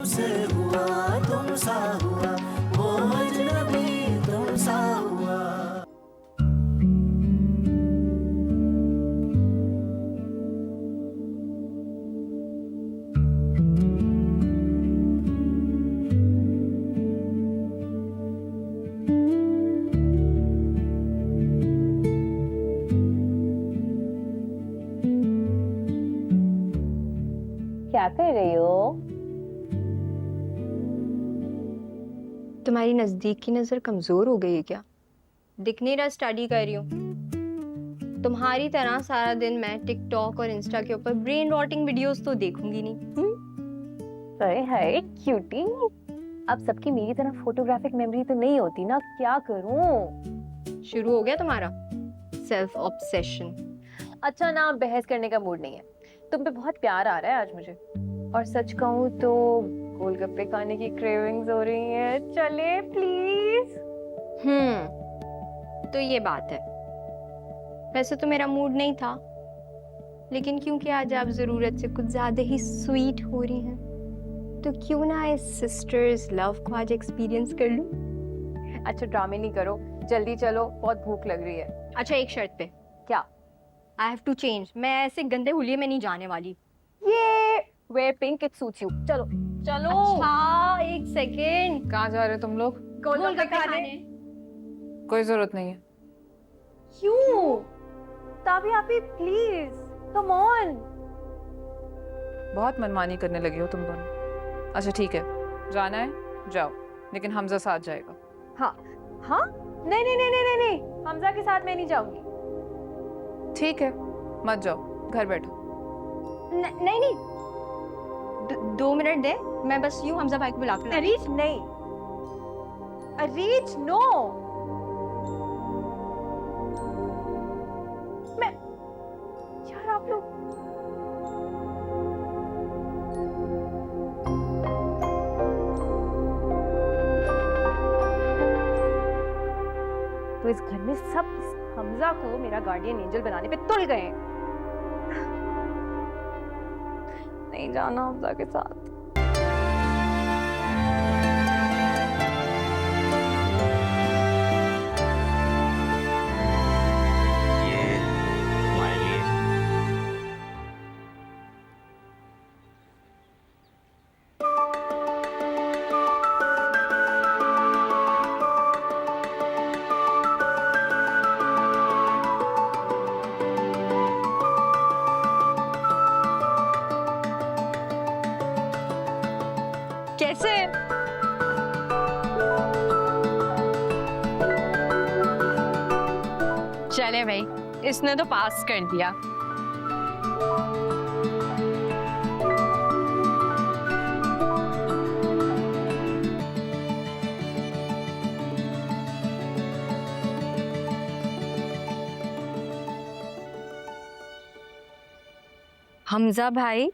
तुमसे हुआ, तुम सा हुआ, वो अजनबी तुम सा हुआ। क्या कर रही हो? तुम्हारी नजदीक की नजर कमजोर हो गई है क्या? दिख नहीं रहा स्टडी कर रही हूँ। तुम्हारी तरह सारा दिन मैं टिकटॉक और इंस्टा के ऊपर ब्रेन रॉटिंग वीडियोस तो देखूंगी नहीं। अरे हाय क्यूटी, अब सबकी मेरी तरह फोटोग्राफिक मेमोरी तो नहीं होती ना, क्या करूं? शुरू हो गया तुम्हारा सेल्फ ऑब्सेशन। अच्छा ना, बहस करने का मूड नहीं है। तुम पे बहुत प्यार आ रहा है आज मुझे, और सच कहूँ तो गोलगप्पे खाने की क्रेविंग्स हो रही है। चले प्लीज। तो ये बात है। वैसे तो मेरा मूड नहीं था, लेकिन क्योंकि आज आप जरूरत से कुछ ज्यादा ही स्वीट हो रही हैं, तो क्यों ना इस सिस्टर्स लव को आज एक्सपीरियंस कर लूं। अच्छा ड्रामे नहीं करो, जल्दी चलो, बहुत भूख लग रही है। अच्छा एक शर्त पे। क्या? I have to change. मैं ऐसे गंदे हुलिये में नहीं जाने वाली। ये wear pink, it suits you. चलो चलो। अच्छा एक सेकेंड। कहाँ जा रहे हो तुम लोग? गोलगप्पे खाने। कोई जरूरत नहीं है। क्यों? ताबी आपी प्लीज, कम ऑन। बहुत मनमानी करने लगी हो तुम दोनों। अच्छा ठीक है, जाना है जाओ, लेकिन हमजा साथ जाएगा। हाँ हाँ, नहीं नहीं नहीं नहीं नहीं, हमजा के साथ मैं नहीं जाऊंगी। ठीक है, मत जाओ, घर बैठो। नहीं नहीं, 2 मिनट दे, मैं बस यूं हमजा भाई को बुला कर। अरीज नहीं, अरीज नो। मैं यार आप लोग तो इस घर में सब हमजा को मेरा गार्डियन एंजल बनाने पे तुल गए। नहीं जाना हमजा के साथ। ये तुम्हारे लिए। कैसे? चले भाई, इसने तो पास कर दिया। हमजा भाई,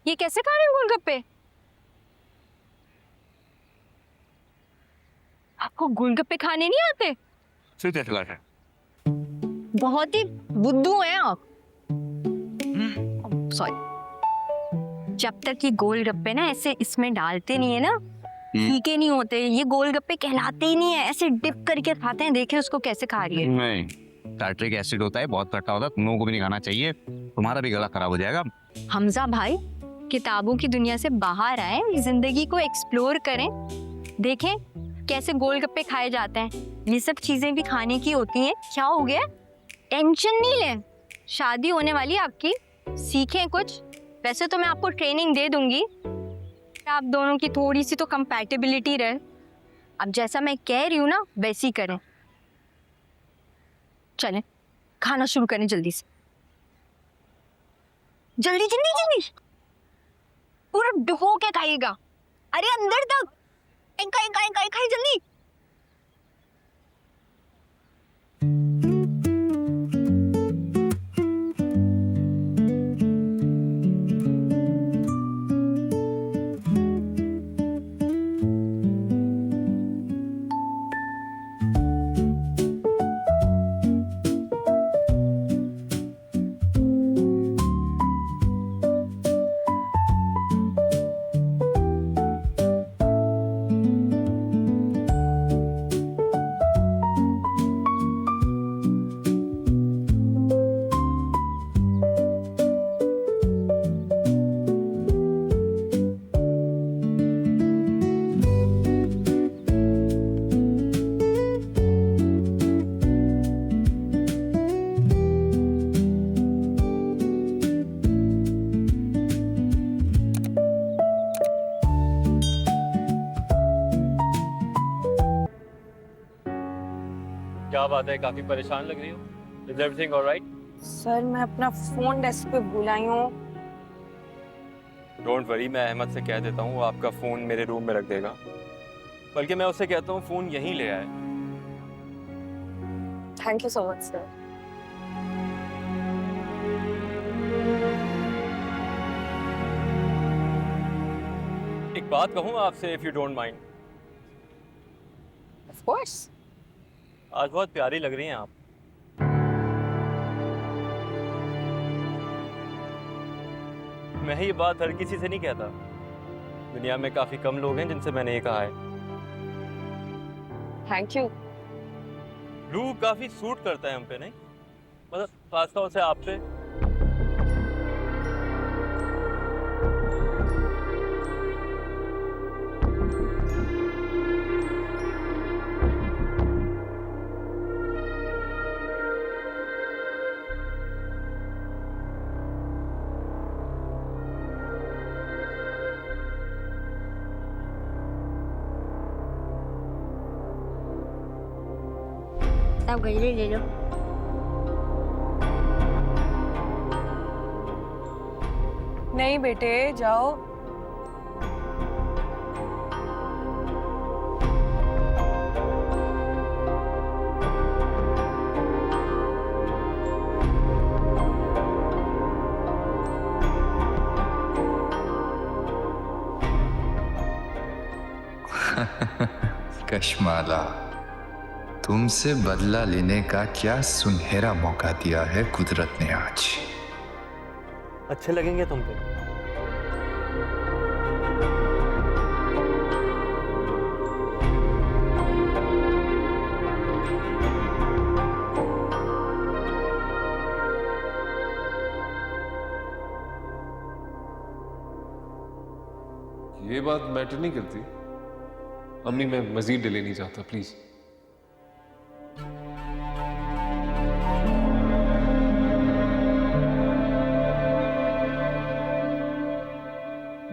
ये कैसे खा रहे हो गोलगप्पे? आपको गोलगप्पे खाने नहीं आते? फिर कैसे कर रहे? बहुत ही बुद्धू हैं आप। सॉरी। जब तक ये गोलगप्पे ना ऐसे इसमें डालते नहीं है ना, फीके नहीं होते, ये गोलगप्पे कहलाते ही नहीं है। ऐसे डिप करके खाते हैं। देखे उसको कैसे खा रही है। नहीं, टार्ट्रिक एसिड होता है, बहुत खट्टा होता है, तुम लोगों को भी नहीं खाना चाहिए, तुम्हारा भी गला खराब हो जाएगा। हमजा भाई, किताबों की दुनिया से बाहर आए, जिंदगी को एक्सप्लोर करें, देखें कैसे गोलगप्पे खाए जाते हैं। ये सब चीजें भी खाने की होती हैं। क्या हो गया? टेंशन नहीं ले, शादी होने वाली है आपकी, सीखें कुछ। वैसे तो मैं आपको ट्रेनिंग दे दूंगी, आप दोनों की थोड़ी सी तो कंपैटिबिलिटी रहे। अब जैसा मैं कह रही हूँ ना, वैसे ही करें। चलें, खाना शुरू करें जल्दी से। जल्दी जल्दी जल्दी, पूरा डुबो के खाइएगा। अरे अंदर तक खाई जल्दी। क्या बात है, काफी परेशान लग रही हो? Is everything all right? Sir मैं अपना फोन डेस्क पे भूल आई हूँ। डोंट वरी, मैं अहमद से कह देता हूँ वो आपका फोन मेरे रूम में रख देगा। बल्कि मैं उससे कहता हूँ फोन यहीं ले आए। Thank you so much sir. एक बात कहूँ आपसे, if you don't mind. Of course. आज बहुत प्यारी लग रही हैं आप। मैं ये बात हर किसी से नहीं कहता। दुनिया में काफी कम लोग हैं जिनसे मैंने ये कहा है। Thank you. ब्लू काफी सूट करता है हम पे, नहीं? मतलब खासतौर से आप पे। आप गजरे ले लो। नहीं बेटे जाओ। कश्माला, तुमसे बदला लेने का क्या सुनहरा मौका दिया है कुदरत ने आज। अच्छे लगेंगे तुम पे। ये बात मैटर नहीं करती अम्मी, मैं मजीद डिले नहीं चाहता, प्लीज।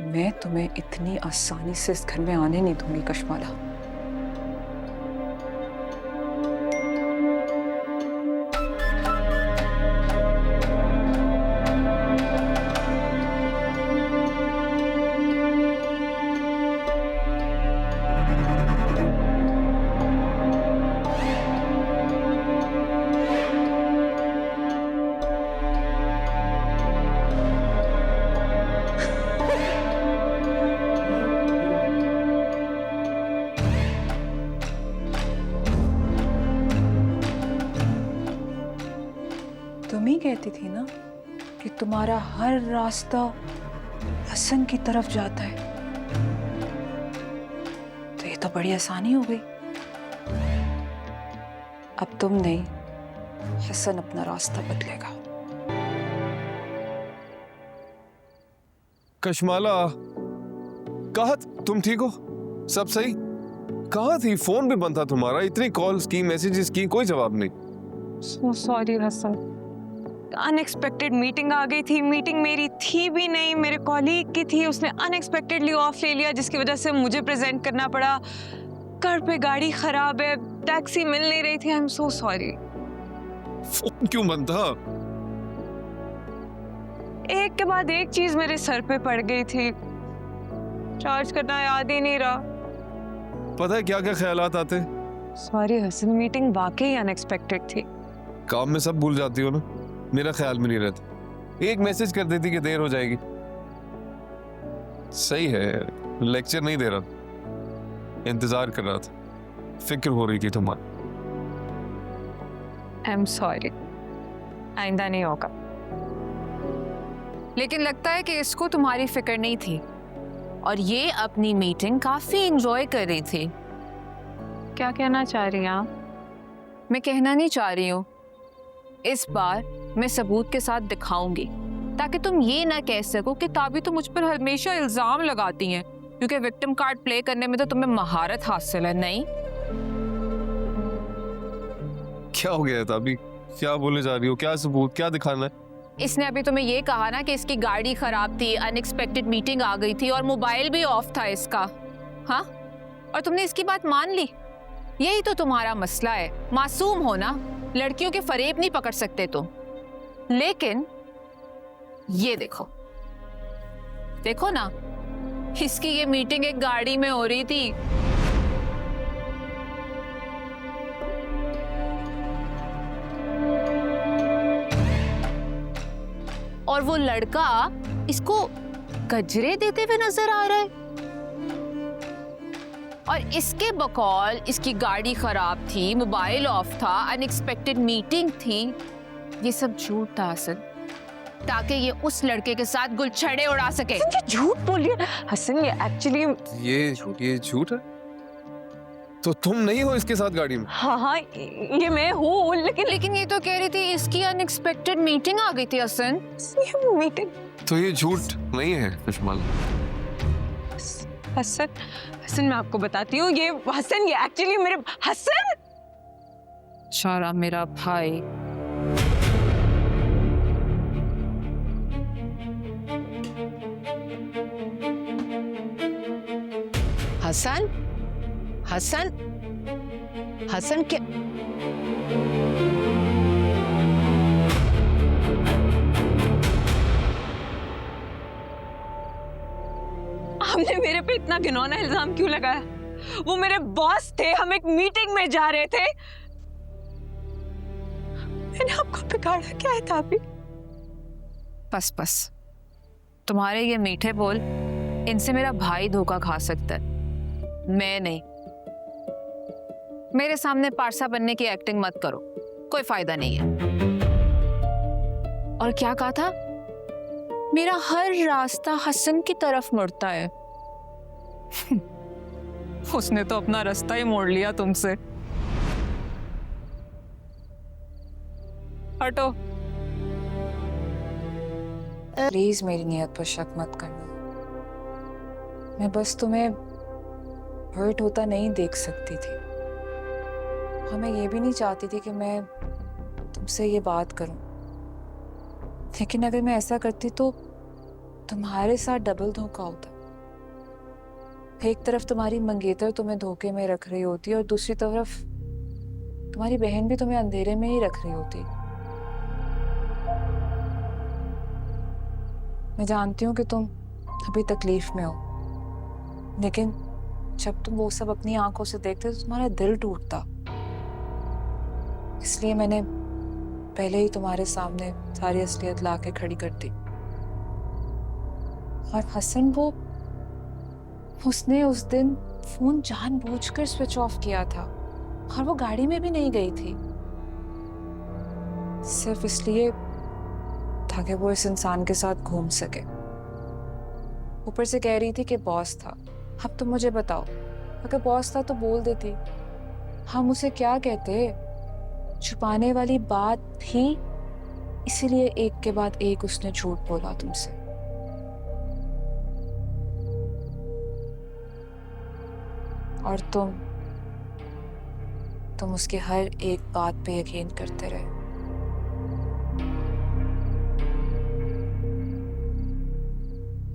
मैं तुम्हें इतनी आसानी से इस घर में आने नहीं दूंगी कश्माला। तुम ही कहती थी ना कि तुम्हारा हर रास्ता हसन की तरफ जाता है, तो ये तो बड़ी आसानी हो गई। अब तुम नहीं, हसन अपना रास्ता बदलेगा। कश्माला, कहा तुम ठीक हो? सब सही? कहाँ थी? फोन भी बंद था तुम्हारा, इतनी कॉल्स की, मैसेजेस की, कोई जवाब नहीं। So sorry Hasan, unexpected meeting आ गई थी। मीटिंग मेरी थी भी नहीं, मेरे कॉलीग की थी। उसने अनएक्सपेक्टेडली ऑफ ले लिया, जिसकी वजह से मुझे प्रेजेंट करना पड़ा। घर पे गाड़ी खराब है, टैक्सी मिल नहीं रही थी। I am so sorry. Phone क्यों बंद था? एक के बाद एक चीज मेरे सर पे पड़ गई थी, चार्ज करना याद ही नहीं रहा। पता है क्या क्या ख्यालात आते? सॉरी हसन, मीटिंग वाकई अनएक्सपेक्टेड थी। काम में सब भूल जाती हो ना, मेरा ख्याल में नहीं रहता। एक मैसेज कर देती कि देर हो जाएगी। सही है, लेक्चर नहीं दे रहा, इंतजार कर रहा था, फिक्र हो रही थी तुम्हारी। आई एम सॉरी, आइंदा नहीं होगा। लेकिन लगता है कि इसको तुम्हारी फिक्र नहीं थी और ये अपनी मीटिंग काफी एंजॉय कर रही थी। क्या कहना चाह रही हैं आप? मैं कहना नहीं चाह रही हूँ, इस बार मैं सबूत के साथ दिखाऊंगी ताकि तुम ये ना कह सको कि ताबी तो मुझ पर हमेशा इल्जाम लगाती हैं, क्योंकि विक्टिम कार्ड प्ले करने में तो तुम्हें महारत हासिल है। नहीं, क्या हो गया है ताबी? क्या बोले जा रही हो? क्या सबूत, क्या दिखाना है? इसने अभी तुम्हें ये कहा ना कि इसकी गाड़ी खराब थी, अनएक्सपेक्टेड मीटिंग आ गई थी और मोबाइल भी ऑफ था इसका। हाँ, और तुमने इसकी बात मान ली। यही तो तुम्हारा मसला है, मासूम हो ना, लड़कियों के फरेब नहीं पकड़ सकते तुम। लेकिन ये देखो, देखो ना, इसकी ये मीटिंग एक गाड़ी में हो रही थी। और वो लड़का इसको गजरे देते हुए नजर आ रहा है। और इसके बकौल इसकी गाड़ी खराब थी, मोबाइल ऑफ था, अनएक्सपेक्टेड मीटिंग थी। ये सब झूठ था हसन, ताकि ये उस लड़के के साथ गुलछड़े उड़ा सके। ये झूठ बोलिए हसन, ये एक्चुअली ये झूठ है? तो तुम नहीं हो इसके साथ गाड़ी में? हाँ ये मैं हूँ, लेकिन ये तो कह रही थी इसकी अनएक्सपेक्टेड मीटिंग आ गई थी हसन। ये मीटिंग तो ये झूठ नहीं है खुशमाल। हसन मैं आपको बताती हूँ, ये हसन, ये एक्चुअली मेरे हसन। चारा मेरा भाई। हसन, हसन, हसन क्या? आपने मेरे पे इतना घिनौना इल्जाम क्यों लगाया? वो मेरे बॉस थे, हम एक मीटिंग में जा रहे थे। मैंने आपको बिगाड़ा क्या है ताबी? बस तुम्हारे ये मीठे बोल, इनसे मेरा भाई धोखा खा सकता है, मैं नहीं। मेरे सामने पारसा बनने की एक्टिंग मत करो, कोई फायदा नहीं है। और क्या कहा था? मेरा हर रास्ता हसन की तरफ मुड़ता है। उसने तो अपना रास्ता ही मोड़ लिया तुमसे। हटो। प्लीज मेरी नियत पर शक मत करना। मैं बस तुम्हें हर्ट होता नहीं देख सकती थी। हाँ, मैं ये भी नहीं चाहती थी कि मैं तुमसे ये बात करूं, लेकिन अगर मैं ऐसा करती तो तुम्हारे साथ डबल धोखा होता। एक तरफ तुम्हारी मंगेतर तुम्हें धोखे में रख रही होती और दूसरी तरफ तुम्हारी बहन भी तुम्हें अंधेरे में ही रख रही होती। मैं जानती हूँ कि तुम अभी तकलीफ में हो, लेकिन जब तुम वो सब अपनी आंखों से देखते तो तुम्हारा दिल टूटता। इसलिए मैंने पहले ही तुम्हारे सामने सारी असलियत ला के खड़ी कर दी। और हसन, उसने उस दिन फोन जानबूझकर स्विच ऑफ किया था और वो गाड़ी में भी नहीं गई थी, सिर्फ इसलिए ताकि वो इस इंसान के साथ घूम सके। ऊपर से कह रही थी कि बॉस था। अब तुम मुझे बताओ, अगर बॉस था तो बोल देती, हम उसे क्या कहते? छुपाने वाली बात थी, इसीलिए एक के बाद एक उसने झूठ बोला तुमसे। और तुम उसकी हर एक बात पे यकीन करते रहे।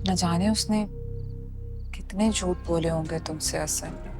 न जाने उसने कितने झूठ बोले होंगे तुमसे हसन।